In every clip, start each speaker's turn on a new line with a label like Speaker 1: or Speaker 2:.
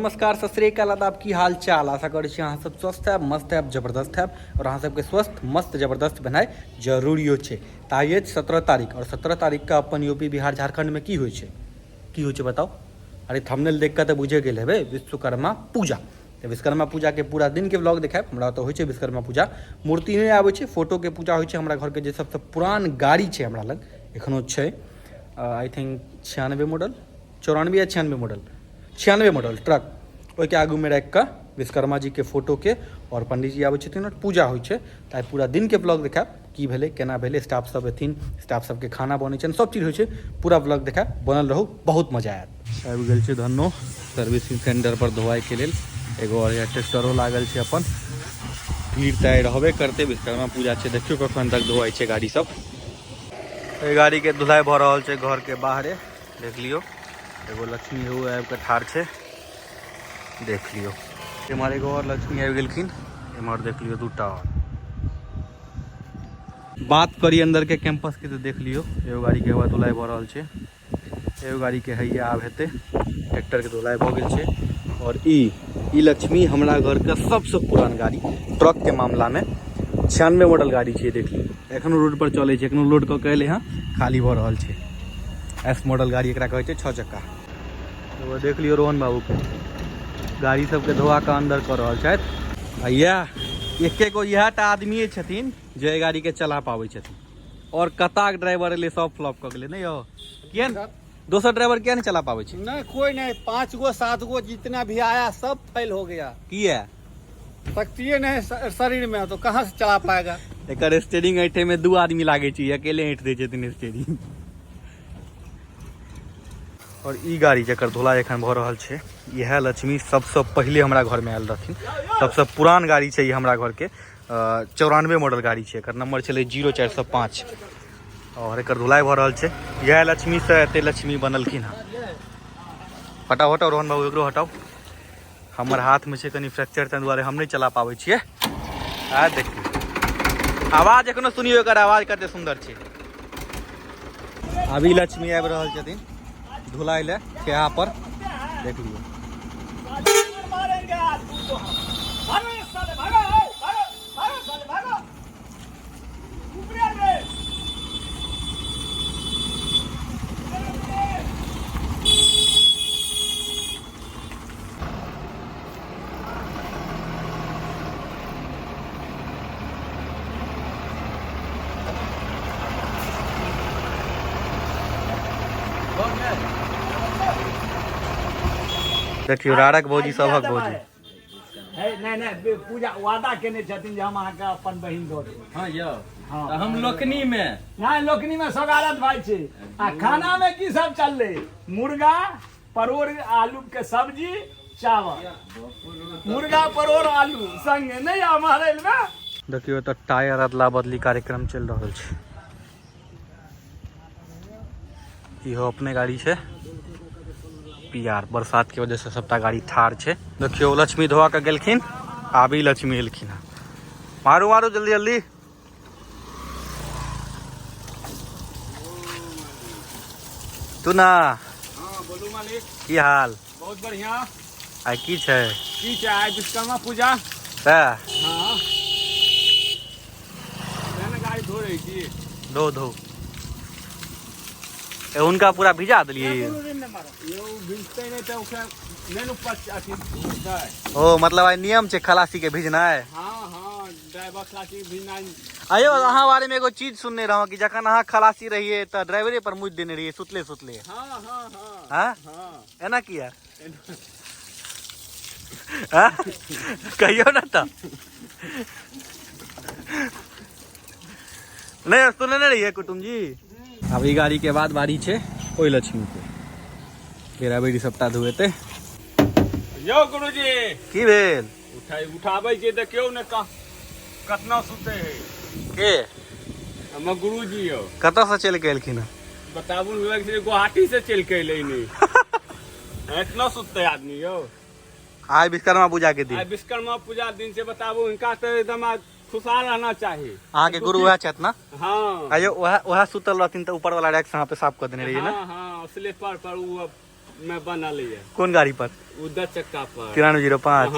Speaker 1: नमस्कार सत श्री अकाल आदाब की हाल चाल। आशा करै छी अहाँ सब स्वस्थ है, मस्त है, जबरदस्त है और अहाँ सबके स्वस्थ मस्त जबरदस्त बनाए जरूरी छै। ताइए 17 तारीख और 17 तारीख का अपन यूपी बिहार झारखंड में की होइ छै बताओ। अरे थंबनेल देख के तो बुझे गेल हेबै, विश्वकर्मा पूजा। तो विश्वकर्मा पूजा के पूरा दिन के व्लॉग देखाब। हमरा तो होइ छै विश्वकर्मा पूजा, मूर्ति नहीं आबै छै, फोटो के पूजा होइ छै। हमरा घर के जे सबसे पुरान गाड़ी छै हमरा लग एखनो छै, आई थिंक 96 मॉडल, 94 या 96 मॉडल, 96 मॉडल ट्रक। ओहि के आगू में राखि कऽ विश्वकर्मा जी के फोटो के और पंडित जी आबै छथिन और पूजा होइ छै। तऽ पूरा दिन के ब्लॉग देखाब, की भेलै केना भेलै, स्टाफ सब एथिन, स्टाफ सबके खाना बनै छै, सब चीज होइ छै, पूरा ब्लॉग देखाब। बनल रहू, बहुत मजा आयत। आबि गेल छै धन्नो सर्विसिंग सेंटर पर धोआई के लेल। एगो और ट्रैक्टरो लागल छै अपन, भीड़ तऽ रहबे करते। विश्वकर्मा पूजा छै, देखियो कखन तक धोआई छै गाड़ी सब। गाड़ी के धुलाई भऽ रहल छै घर के बाहरे, देख लियो। एगो लक्ष्मी हो आबि कऽ ठाढ़ छै, देख लियो। एम्हर एगो और लक्ष्मी आबि गेलखिन, एम्हर देख लियो दूटा और। बात करी अंदर के कैंपस के तो देख लियो, एगो गाड़ी के हवा धुलाई भऽ रहल छै, एगो गाड़ी के हैया आब हेतै। ट्रैक्टर के धुलाई भऽ गेल छै। और ई लक्ष्मी हमरा घर के सबसे पुरान गाड़ी ट्रक के मामला में 96 मॉडल गाड़ी छै, देख लियो। एखनो रोड पर चलै छै, एखनो लोड कऽ के एलै हँ, खाली भऽ रहल छै। एस मॉडल गाड़ी एकरा कहै छै, 6 चक्का। तो देख लियो रोहन बाबू के गाड़ी सबके धोआ के अंदर कर रहल छथि। आ एके गो इएह टा आदमी छथिन जे एहि गाड़ी के चला पाबै छथिन, और कताक ड्राइवर एले सब फ्लॉप कऽ गेलै। नहीं हो किया दोसर ड्राइवर क्या नहीं चला पाबै छै?
Speaker 2: नहीं कोई नहीं, 5 गो 7 गो जितना भी आया सब फेल हो गया।
Speaker 1: किया?
Speaker 2: शक्ति नहीं शरीर में, तो कहाँ से चला पाएगा।
Speaker 1: एकर स्टीयरिंग ऐठे में 2 आदमी लागे छै, अकेले ऐठ दै छथिन स्टीयरिंग। और ई गाड़ी जकर धुलाई एखन भऽ रहल छै, इएह लक्ष्मी सबसे पहले हमरा घर में आयल रहथिन। सबसे पुरान गाड़ी छै ई हमरा घर के, 94 मॉडल गाड़ी छै, एकर नंबर छलै 0405 और एकर धुलाई भऽ रहल छै। इएह लक्ष्मी से एते लक्ष्मी बनलखिन हँ। हटाओ हटाओ रोहन बाबू, एकरो हटाओ। हमर हाथ में छै कनि फ्रैक्चर, ताहि दुआरे हम नहीं चला पाबै छियै। आ देखियो आवाज एखनो सुनियो, एकर आवाज कते सुंदर छै। अभी लक्ष्मी आबि रहल छथिन धुलाई ले ठेहा पर, देख लियो। देखियो राड़क भौजी, सभक भौजी।
Speaker 2: नहीं पूजा वादा केने छथिन जे हम अहाँके अपन बहिन दऽ देब।
Speaker 3: हाँ यौ,
Speaker 2: हाँ।
Speaker 3: हम लोकनी में
Speaker 2: नहीं लोकनी में सगारत भाई छै। आ खाना में की सब चलले? मुर्गा परोड़ आलू के सब्जी चावल, मुर्गा परोड़ आलू संगे नहीं हमारे में।
Speaker 1: देखियो तो टायर अदला बदली कार्यक्रम चल रहल छै। इहो अपने गाड़ी छै पीआर, बरसात के वजह से सबटा गाड़ी ठाड़ छै। देखियो लक्ष्मी धोआ के गेलखिन, आबी लक्ष्मी एलखिन। मारू मारू जल्दी जल्दी। तू ना
Speaker 2: बोलू मालिक,
Speaker 1: की हाल?
Speaker 2: बहुत बढ़िया।
Speaker 1: आइ की छै?
Speaker 2: आइ विश्वकर्मा पूजा।
Speaker 1: हाँ
Speaker 2: गाड़ी धो रही थी,
Speaker 1: धो धो। उनका पूरा भिजा दिलिए। ओ मतलब आई नियम छै खलासी के भिजनाइ।
Speaker 2: हाँ ड्राइवर खलासी भिजनाइ।
Speaker 1: आयो अहाँ बारे में एगो चीज सुनने रहो कि जखन अहाँ खलासी रहिए तो ड्राइवरे पर मुझ देने रहिए सुतले सुतले। हाँ एना किया? कहियो ना तो नहीं सुनने नहीं रहिए कुटुम जी। अब ई गाड़ी के बाद बारी छै ओइ लक्ष्मी के, केरा बेड़ी सबटा धुएते।
Speaker 2: यो गुरुजी
Speaker 1: की भेल?
Speaker 2: उठाबै छै, देखियौ ने कतना सुते है
Speaker 1: के?
Speaker 2: हमर गुरुजी यौ।
Speaker 1: कतऽ से चल के एलखिन?
Speaker 2: बताबू लग छै गुवाहाटी से चल के एलै नी। इतना सुते आदमी यौ।
Speaker 1: आज विश्वकर्मा पूजा के दिन,
Speaker 2: आज विश्वकर्मा पूजा दिन से बताबू, इनका तो एकदम खुशहाल रहना चाहिए।
Speaker 1: अहाँ के गुरु वह छथि ना?
Speaker 2: हाँ
Speaker 1: आयो वह सुतल रहथिन तो ऊपर वाला रैक से यहाँ पे साफ कर देने रहिए ना?
Speaker 2: हाँ स्लीपर पर वो में बना लिया
Speaker 1: कौन गाड़ी पर?
Speaker 2: उधर चक्का पर
Speaker 1: 9305।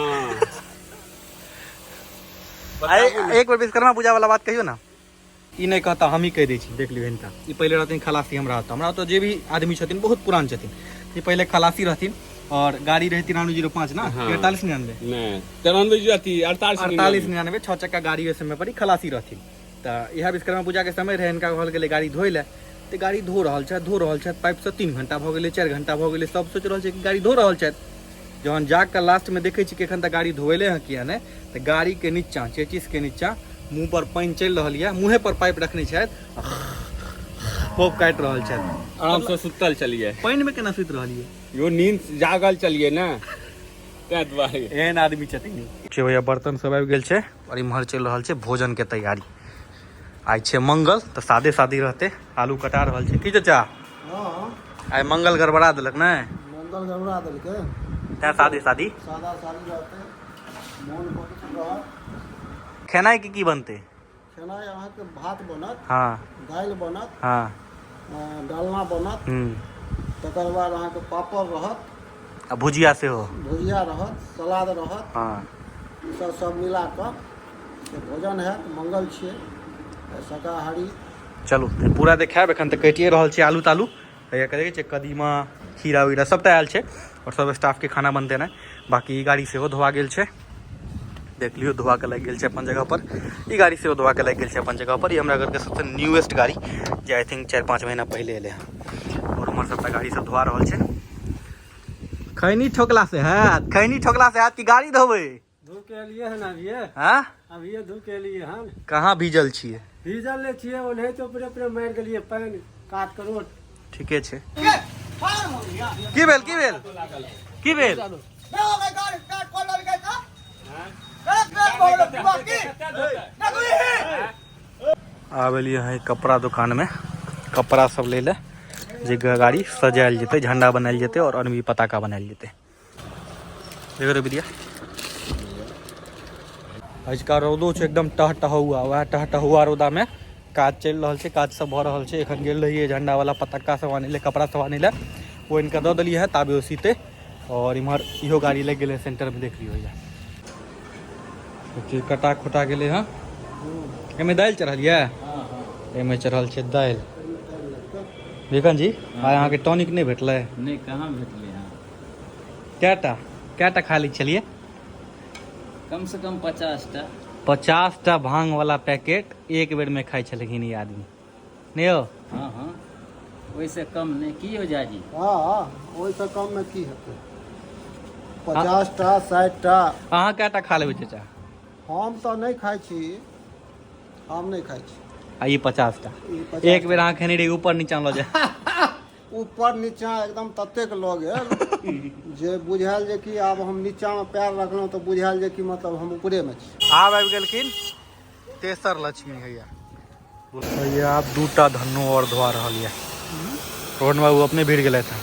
Speaker 2: हाँ
Speaker 1: एक बार विश्वकर्मा पूजा वाला बात कहियो ना। ई नहीं कहता, हम ही कह दै छी। देख लियो इनका, ई पहले रहथिन खलासी। हमरा तो जे भी आदमी छथिन बहुत पुरान छथिन, ई पहले खलासी रहथिन और गाड़ी रही 9305 ना, 4399 4899 6 चक्का गाड़ी ओहि समय पर खलासी रहथिन। तो यह विश्वकर्मा पूजा के समय रहे, इनका कहल गेलै गाड़ी धोइ ले। तो गाड़ी धो रहल छथि पाइप से 3 घंटा भऽ गेलै, 4 घंटा भऽ गेलै। सब सोच रहल छै कि गाड़ी धो रहल छथि। जहन जाकर लास्ट में देखे छी कि एखन तक गाड़ी धोएले हैं किया नहीं, तो गाड़ी के नीचा, चेचिस के नीचा मुंह पर पानी चल रहा है, मुँहे पर पाइप रखने छथि, खूब काटि रहल छथि।
Speaker 2: आराम से सुतल चलिए,
Speaker 1: पानी में केना सुति रहलिए?
Speaker 2: यो नींद जागल चलिए ना, तै दुआरे
Speaker 1: एहन आदमी छथिन। छै भैया, बर्तन सब आबि गेल छै और इम्हर चल रहल छै भोजन के तैयारी। आइ छै मंगल, तो सादे सादी रहते। आलू कटा रहल छै की चाचा? आइ मंगल गड़बड़ा देलक ने?
Speaker 3: मंगल गड़बड़ा देलकै,
Speaker 1: तैं सादे सादी
Speaker 3: सादा सादी रहतै। मोन पवित्र रहत।
Speaker 1: खेनाइ की बनते?
Speaker 3: खेनाइ अहाँके भात बनत,
Speaker 1: हाँ
Speaker 3: दालि बनत,
Speaker 1: हाँ
Speaker 3: डालना बनत, तकर बाद अहाँके पापड़ रहत,
Speaker 1: आ भुजिया से हो,
Speaker 3: भुजिया रहत, सलाद रहत।
Speaker 1: हाँ
Speaker 3: ई सब मिला कऽ भोजन हैत। मंगल छियै, शाकाहारी।
Speaker 1: चलू तऽ पूरा देखायब। एखन तऽ कटिए रहल छै आलू तालू, भैया कहै छै कदीमा खीरा उरा सबटा आयल छै और सब स्टाफ के खाना बनते ने। बाकी ई गाड़ी सेहो धोआ गेल छै, देख लियो धोआ के लागि गेल छै अपन जगह पर। ई गाड़ी सेहो धोआ के लागि गेल छै अपन जगह पर। ई हमरा घर के सबसे न्यूएस्ट गाड़ी, जे आई थिंक 4-5 महीना पहले एले हैं। और उमर सबटा गाड़ी सब धोआ रहल छै। खैनी ठोकला से हैत, खैनी ठोकला से हैत कि गाड़ी धोबै?
Speaker 3: धो के एलियै हन अभिये,
Speaker 1: हाँ
Speaker 3: अभिये धो के एलियै हन।
Speaker 1: कहाँ भीजल छियै?
Speaker 3: भीजल ले छियै, ओनहे तो ऊपरे मारि देलियै पानि काट के रोड।
Speaker 1: ठीके छै। की भेल की भेल की भेल? आबेलिए हैं कपड़ा दुकान में कपड़ा सब ले ले, जे गाड़ी सजायल जेते, झंडा बनायल जेते और अनवी पताका बनायल जेते। देखो रे विद्या, आजका रौदो छै एकदम टहटहुआ। वह टहटहुआ रौदा में काज चल रहल छै, काज सब भऽ रहल छै। एखन गेल रहिए झंडा वाला पताका सब आने ले, कपड़ा सब आने ले, वो इनका दऽ देलिए है ताबे ओ सीते। और इम्हर इहो गाड़ी लग गेले सेंटर में, देख लियो भैया कटा खोटा गेले हैं। एमे दालि चढ़ल ये, एमे चढ़ल छै दालि। विकन जी, आइ अहाँके टॉनिक नहीं भेटलै?
Speaker 2: नहीं, कहाँ भेटले हैं।
Speaker 1: कैटा खा ली छलिए?
Speaker 2: कम से कम 50टा।
Speaker 1: 50टा भांग वाला पैकेट एक बेर में खाई छलखिन ई आदमी, नहीं हो?
Speaker 2: हाँ हाँ, वैसे कम नहीं की हो जाजी।
Speaker 3: हाँ, ओहिसँ कम में की हेतै? 50टा 60टा।
Speaker 1: अहाँ कैटा खा लेबै चाचा?
Speaker 3: हम तो नहीं खाई छी, हम नहीं खाई छी।
Speaker 1: आ ई 50टा
Speaker 3: ई 50
Speaker 1: एक बेर अहाँ खेने रही, ऊपर नीचा लऽ जाए।
Speaker 3: ऊपर नीचा एकदम ततेक लऽ गेल जे बुझायल जे कि आब हम नीचा में पैर रखलहुँ तो बुझायल जे कि मतलब हम ऊपरे में छी।
Speaker 1: आब आबि गेलखिन तेसर लक्ष्मी भैया। भैया आप 2टा धन्नो और धोआ रहल ये। रोहन बाबू अपने भीड़ गेले थे,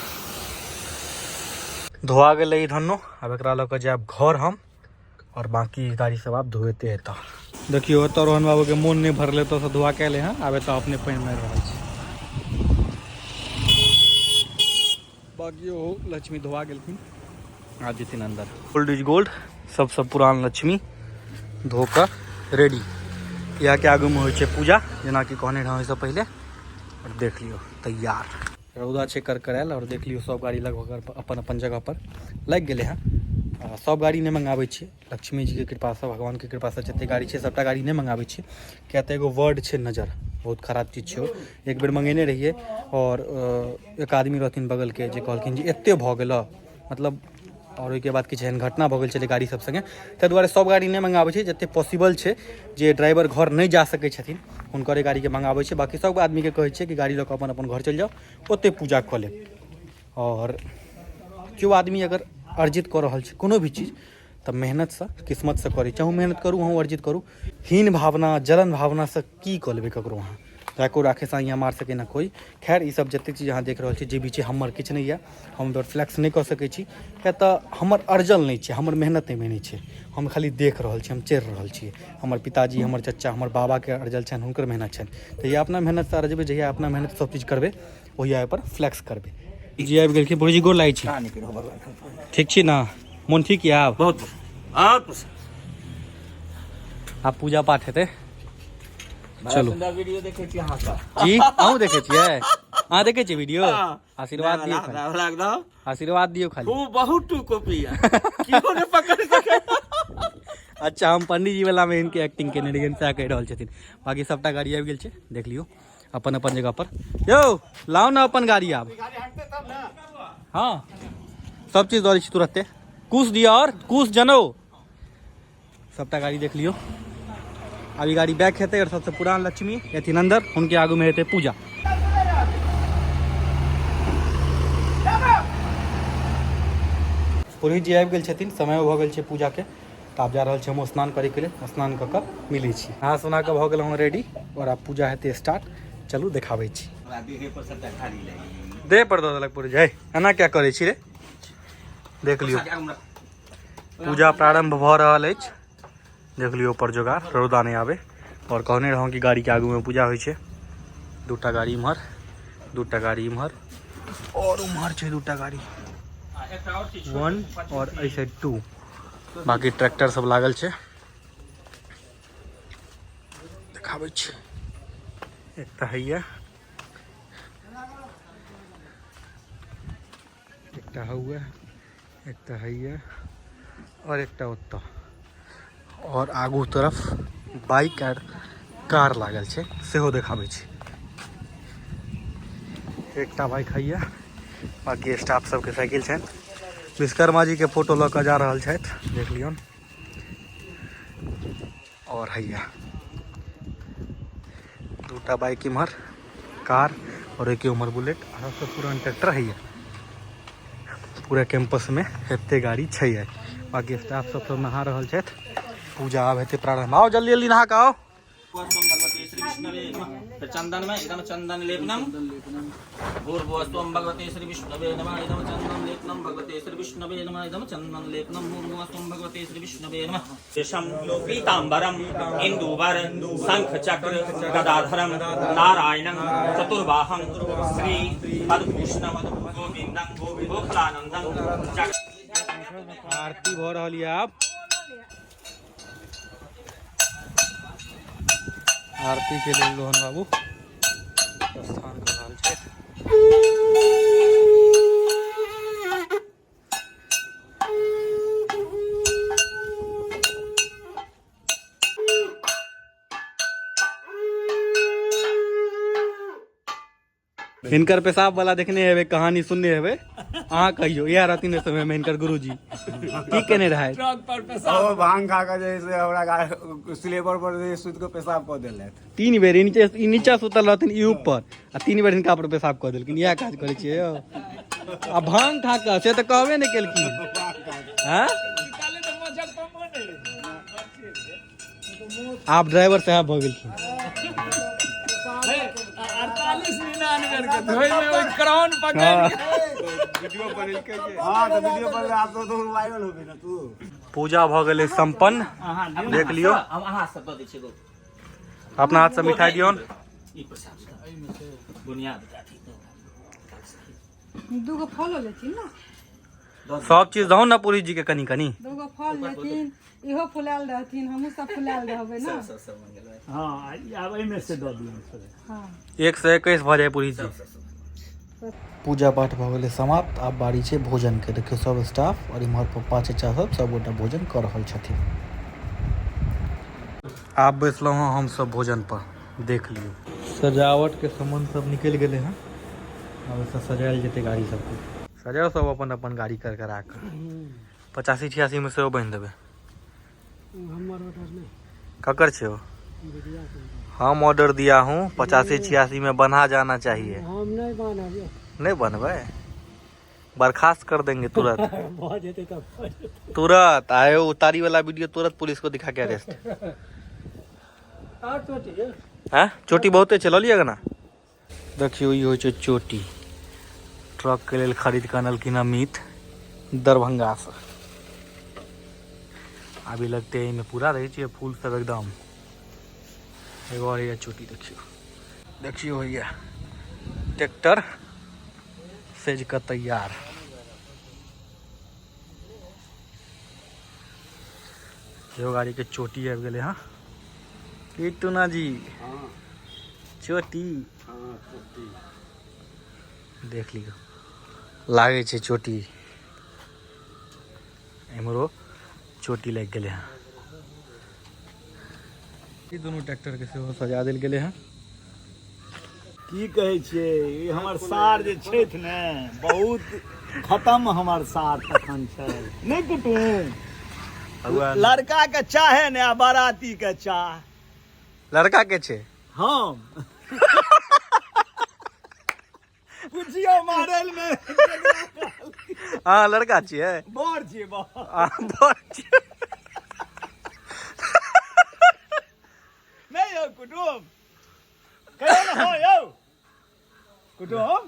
Speaker 1: धोआ गेलै ई धन्नो। अब एकरा लऽ कऽ जायब घर हम, और बाकी गाड़ी सब आप धोएते हेता। देखियो तो रोहन बाबू के मोन नहीं भरले तो से धोआ के ले हैं, आबे तो अपने पानि मारि रहल छै। बाकी ओ लक्ष्मी धोआ गेलखिन, आ जेथिन अंदर। गोल्ड इज गोल्ड, सबसे पुरान लक्ष्मी धो कर रेडी। यहाँ के आगू में होइ छै पूजा, जेना कि कहने रहा इससे पहले। और देख लियो तैयार रौदा छै करकरायल। और देख लियो सब गाड़ी लगभग अपन अपन जगह पर लग गेले हैं। सब गाड़ी नहीं मंगाबै छियै, लक्ष्मी जी के कृपा से, भगवान के कृपा से जते गाड़ी छै सबटा गाड़ी नहीं मंगाबै छियै। किया तऽ एगो वर्ड छै नजर, बहुत खराब चीज छै। एक बेर मंगेने रहिए और एक आदमी रहथिन बगल के जे कहलखिन जे एते भऽ गेल, मतलब और ओहिके बाद किछु एहन घटना भऽ गेल छलै गाड़ी सब संगे। ताहि दुआरे सब गाड़ी नहीं मंगाबै छै, जते पॉसिबल छै जे ड्राइवर घर नहीं जा सकै छथिन हुनकर गाड़ी के मंगाबै छै। बाकी सब आदमी के कहै छै कि गाड़ी लऽ कऽ अपन अपन घर चलि जाओ, ओते पूजा कऽ लेब। और केओ आदमी अगर अर्जित कऽ रहल छै कोनो भी चीज, तऽ मेहनत से किस्मत से करी, चाहूँ मेहनत करूँ अहूँ अर्जित करूँ। हीन भावना जलन भावना से की कऽ लेबै ककरो अहाँ, राखो राखे सा यहाँ मार सके ना कोई। खैर ई सब जते चीज अहाँ देख रहल छी जे भी छै हमर किछु नहीं है, हम तो फ्लैक्स नहीं कऽ सकै छी, किया तऽ हमर अर्जल नहीं छै, हमर मेहनत एहिमे नहीं छै। हम खाली देख रहल छी, हम चढ़ि रहल छी। हमर पिताजी, हमर चचा, हमर बाबा के अर्जल छनि, हुनकर मेहनत छनि। तऽ ये अपना मेहनत से अर्जबै, जहिया अपना मेहनत सब चीज करबै ओहिया पर फ्लैक्स करबै। जी आबि गेलखिन पुरी जी, गोर लागै छी। ठीक छी ना? मोन ठीक यऽ आब?
Speaker 4: बहुत
Speaker 1: आब पूजा पाठ हेतै। चलू
Speaker 4: वीडियो देखे छी अहाँ का
Speaker 1: जी, अहूँ देखे छियै? अहाँ देखे छियै वीडियो? आशीर्वाद दियौ खाली,
Speaker 4: एकदम
Speaker 1: आशीर्वाद दियौ खाली।
Speaker 4: खूब बहुत टू कॉपी है कियो ने पकड़ सके।
Speaker 1: अच्छा, हम पंडित जी वाला में इनके एक्टिंग केने रहियै, सएह कहि रहल छथिन। बाकी सबटा गाड़ी आबि गेल छै, देख लियौ अपन अपन जगह पर। यौ लाओ ना अपन गाड़ी आब। हाँ सब चीज दऽ दै छी तुरंते। कुश दिया और कुश जनो सबटा गाड़ी देख लियो। अभी गाड़ी बैक हेतै और सबसे पुरान लक्ष्मी एथिन अंदर, उनके आगू में हेतै पूजा। पुरोहित जी आबि गेल छथिन, समय भऽ गेल छै पूजा के, तऽ आब जा रहल छी हम स्नान करे के लिए। स्नान कऽ कऽ मिलै छी। नहा सोना कऽ भऽ गेलहुँ रेडी और आब पूजा हेतै स्टार्ट। चलू देखाबै छी। देह पर दऽ देलक पुरोहित जी, एना क्या करै छी रे? देख लियो पूजा प्रारंभ भऽ रहल अछि। देख लियो ऊपर जोगाड़, रौदा नहीं आवे। और कहने रहूँ कि गाड़ी के आगू में पूजा होइ छै। दूटा गाड़ी इम्हर, दूटा गाड़ी इम्हर और उम्हर छै दूटा गाड़ी, 1 और ऐ साइड 2। बाकी ट्रैक्टर सब लागल छै, देखाबै छी। एकटा हैया, एकटा हौवे, एकटा हैया और एकटा ओत्ता। और आगू तरफ बाइक और कार लागल छै, सेहो देखाबै छी। एकटा बाइक हैया, बाकी स्टाफ सबके साइकिल छनि। विश्वकर्मा जी के फोटो लऽ कऽ जा रहल छथि, देख लियौन। और हैया दूटा बाइक इम्हर, कार और एक उम्हर बुलेट। और सबसे पुरान ट्रैक्टर हैया। पूरा कैंपस में एते गाड़ी छै। बाकी स्टाफ सब नहा रहल छथि। पूजा आब हेतै प्रारंभ। आओ जल्दी जल्दी नहा के आओ।
Speaker 4: भगवते श्री विष्णुवे नमः। फिर चंदन में इदम चंदन लेपनम भूर्भुवस्त्वं भगवते श्री विष्णुवे नमः। इदम चंदन लेपनम भगवते श्री विष्णुवे नमः। इदम चंदन लेपनम भूर्भुवस्त्वं भगवते श्री विष्णुवे नमः। शेषम पीतांबरम इंदुवर शंख चक्र गदाधरम नारायणं चतुर्बाहं श्री पद्मभूषणं गोविंदं गोखलानंदं।
Speaker 1: आरती भऽ रहल यऽ आब। आरती के लेल रोहन बाबू प्रस्थान कर रहल छथि। हिनकर पेशाब वाला देखने हेबै, कहानी सुनने हेबै। अहाँ कहियो इएह रहथिन समय में हिनकर गुरुजी की केने रहे?
Speaker 2: ट्रक पर पेशाब
Speaker 5: भांग खा के जैसे हमरा स्लेबर पर सुत के पेशाब कऽ देलथि।
Speaker 1: 3 बेर ई नीचा सुतल रहथिन, ई ऊपर, आ 3 बेर हिनका पर पेशाब कऽ देलखिन। इएह काज करै छियै यौ। आ भांग खा कऽ से तऽ कहबे नहि केलखिन। हाँ
Speaker 2: निकाले तो मजक पर मोने।
Speaker 1: आप ड्राइवर साहब भऽ गेलखिन।
Speaker 2: 48 99 के धोई में ओई क्राउन पकड़ के
Speaker 5: वीडियो बनेल के हां तो वीडियो पर आप तो वायरल हो गई ना तू।
Speaker 1: पूजा भऽ गेलै संपन्न, देख लियो।
Speaker 4: अहाँ सब दऽ दै छियै गो
Speaker 1: अपना हाथ से मिठाई दियौन।
Speaker 4: ई प्रसाद बुनियाद काठी
Speaker 6: दूगो फल लेथिन ना,
Speaker 1: सब चीज दहो ना पुरी जी के कनी कनी।
Speaker 6: दूगो फल लेथिन, इहो फुलाल रहथिन, हमहू सब फुलाल रहबै ना।
Speaker 4: सब मंगल
Speaker 2: हां अब एहि में से दऽ दियौ।
Speaker 6: हां
Speaker 1: 121 भऽ जाए पुरी जी। पूजा पाठ भऽ गेलै समाप्त। आब बारी छै भोजन के। देखियो सब स्टाफ और इम्हर पप्पा चाचा सब गोटा भोजन कर रहल छथिन। आब बैसलहुँ हँ हम सब भोजन पर, देख लियो। सजावट के सामान सब निकलि गेलै हैं। अब ऐसा सजायल जेतै गाड़ी सबके। सजाओ सब अपन अपन गाड़ी कर करा कर। 85 86 में से बांध देबै। ककर छे हो? हम ऑर्डर दिया हूँ 85 86 में बना जाना चाहिए।
Speaker 7: हम नहीं बनाबे।
Speaker 1: नहीं बनबे, बर्खास्त कर देंगे तुरंत। तुरंत आए उतारी वाला वीडियो तुरंत पुलिस को दिखा के अरेस्ट। हाँ चोटी बहुते चल लिएगा ना। देखियो ई होइ छै चोटी। ट्रक के लेल खरीद के अनलखिन अमित दरभंगा से। अभी लगते है इनमें पूरा रही चाहिए फूल सब एकदम। एगो और ये चोटी देखियो, देखियो भैया ट्रैक्टर सेज का तैयार। जो गाड़ी के चोटी आबि गेलै। हाँ की टूना जी चोटी देख लियो, लागे छै चोटी, एमरो चोटी लग गेलै हँ। ई दुनू ट्रैक्टर के सेहो सजा देल गेलै हँ।
Speaker 2: की कहै छियै, ई हमर सार जे छथि ने बहुत खत्म हमर सार तखन छै नहि कुटुम। लड़का के चाहे ने आ बाराती के चाह।
Speaker 1: लड़का के छै
Speaker 2: हम बुझियो मारल में
Speaker 1: हाँ लड़का छियै,
Speaker 2: बर छियै बर।
Speaker 1: बर छियै।
Speaker 2: नहीं यौ कुटुम, कहियो ना हो यौ कुटुम।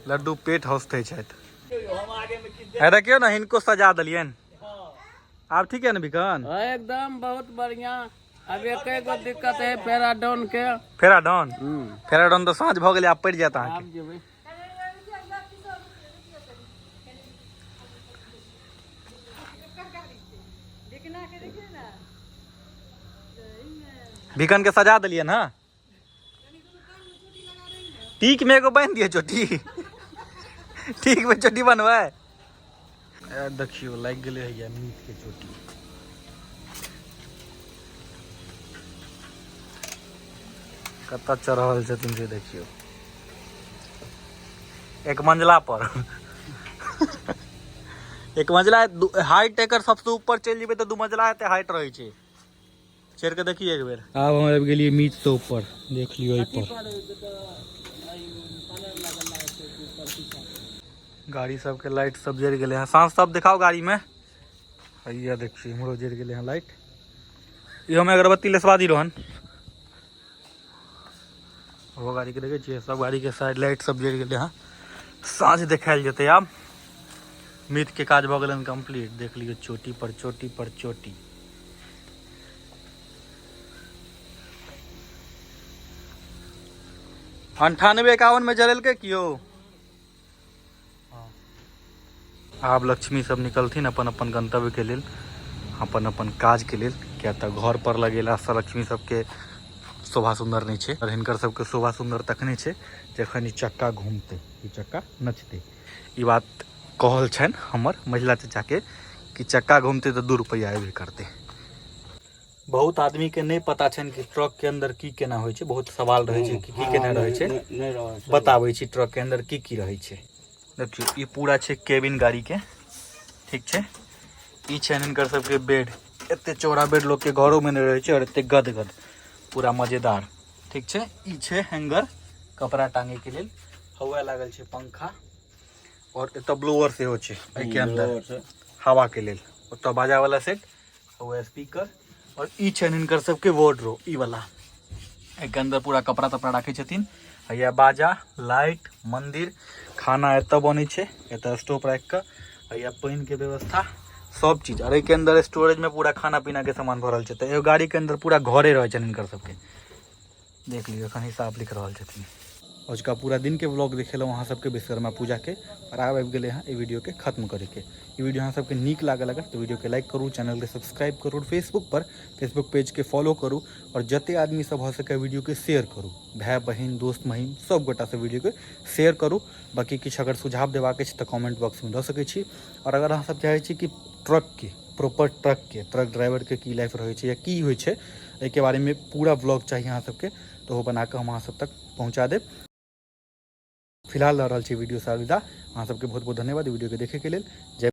Speaker 1: लड्डू पेट हौसते छथि।
Speaker 2: हम आगे में की
Speaker 1: है देखियो ना, हिनको सजा देलियन। आब ठीक है ना बिकन?
Speaker 7: एकदम बहुत बढ़िया। अब एक गो दिक्कत है पैराडोन के।
Speaker 1: फेराडॉन फेराडॉन तो साँझ भऽ गेलै, आब पड़ि जायत अहाँके।
Speaker 7: आप जेबै
Speaker 1: बिकन के सजा दिलिए ना। टीक में एगो बांध दिए चोटी। ठीक में चोटी बनवा देखियो लग गेले है मीट के चोटी। कत चढ़ल छथिन से देखियो, एक मंजिला पर। एक मंजिला हाइट एकर सबसे ऊपर चल जेबे तो 2 मंजिला हेते हाइट रहे छै। चढ़ के देखिए एक बेर। आब हम आबि गेलिए मीट से ऊपर, देख लियो एहि पर। गाड़ी सबके लाइट सब जरि गेले हैं। सांस सब दिखाओ गाड़ी में। हैया देखिए हमरो जरि गेले हैं लाइट। यो में अगरबत्ती लेसवा दी रोहन। वो गाड़ी के देखे छियै, सब गाड़ी के साइड लाइट सब जरि गेले हैं। साँझ देखायल जेतै आब। मीट के काज भऽ गेलै कंप्लीट। देख लियो चोटी पर चोटी पर चोटी। अंठानवे 51 में जरेलकै कियो। आब लक्ष्मी सब निकलथिन अपन अपन गंतव्य के लेल, अपन अपन काज के लेल। किया तऽ घर पर लगेला से लक्ष्मी सबके शोभा सुंदर नहीं छै, और हिनकर सबके शोभा सुंदर तखने छै जखन ई चक्का घूमते, ई चक्का नचते। ई बात कहल छनि हमर महिला चाचा के कि चक्का घूमते तो 2 रुपया एबे करते। बहुत आदमी के नहीं पता छनि कि ट्रक के अंदर की केना होइ छै। बहुत सवाल रहे छै कि की केना रहे छै, बताबै छी ट्रक के अंदर की रहे छै। देखियो ई पूरा छै केबिन गाड़ी के, ठीक छै। ई छनि हिनकर सबके बेड। एते चौड़ा बेड लोग के घरों में नहीं रहे छै, और एते गदगद पूरा मजेदार, ठीक छै। ई छै हैंगर कपड़ा टांगे के लेल। हवा लागल छै पंखा, और एत ब्लोअर सेहो छै एहि के अंदर हवा के लेल। ओतऽ बाजा वाला सेट, हवा स्पीकर, और ई छनि हिनकर सबके वार्डरोब। ई वाला एहि के अंदर पूरा कपड़ा तपड़ा राखे छथिन। हैया बाजा, लाइट, मंदिर, खाना एतऽ बनै छै। एतऽ स्टोव राखि कऽ, हैया पानि के व्यवस्था, सब चीज। और के अंदर स्टोरेज में पूरा खाना पीना के सामान भरल छै। तो गाड़ी के अंदर पूरा घरे रहे छनि हिनकर सबके। देख लियो एखन हिसाब लिख रहल छथिन। अजुका पूरा दिन के व्लॉग देखेलहुँ अहाँ सबके विश्वकर्मा पूजा के, और आब आबि गेलै हँ ई वीडियो के खत्म करे के। ई वीडियो अहाँ सबके नीक लागल अगर तो वीडियो के लाइक करू, चैनल के सब्सक्राइब करू, फेसबुक पेज के फॉलो करू, और जते आदमी सब हो सके वीडियो के शेयर करू। भाई बहन दोस्त महिम सब गोटा से वीडियो के शेयर करू। बाकी किछु अगर सुझाव देबाक अछि तो कमेंट बॉक्स में दऽ सकै छी। और अगर अहाँ सब चाहै छी कि ट्रक के प्रॉपर ट्रक ड्राइवर के की लाइफ रहे छै या की होइ छै, एहिके बारे में पूरा व्लॉग चाहिए अहाँ सबके, तो वो बना कऽ हम अहाँ सब तक पहुँचा देब। फिलहाल लऽ रहल छी वीडियो से अलविदा। अहाँ सबके बहुत बहुत धन्यवाद वीडियो के देखे के लेल। जय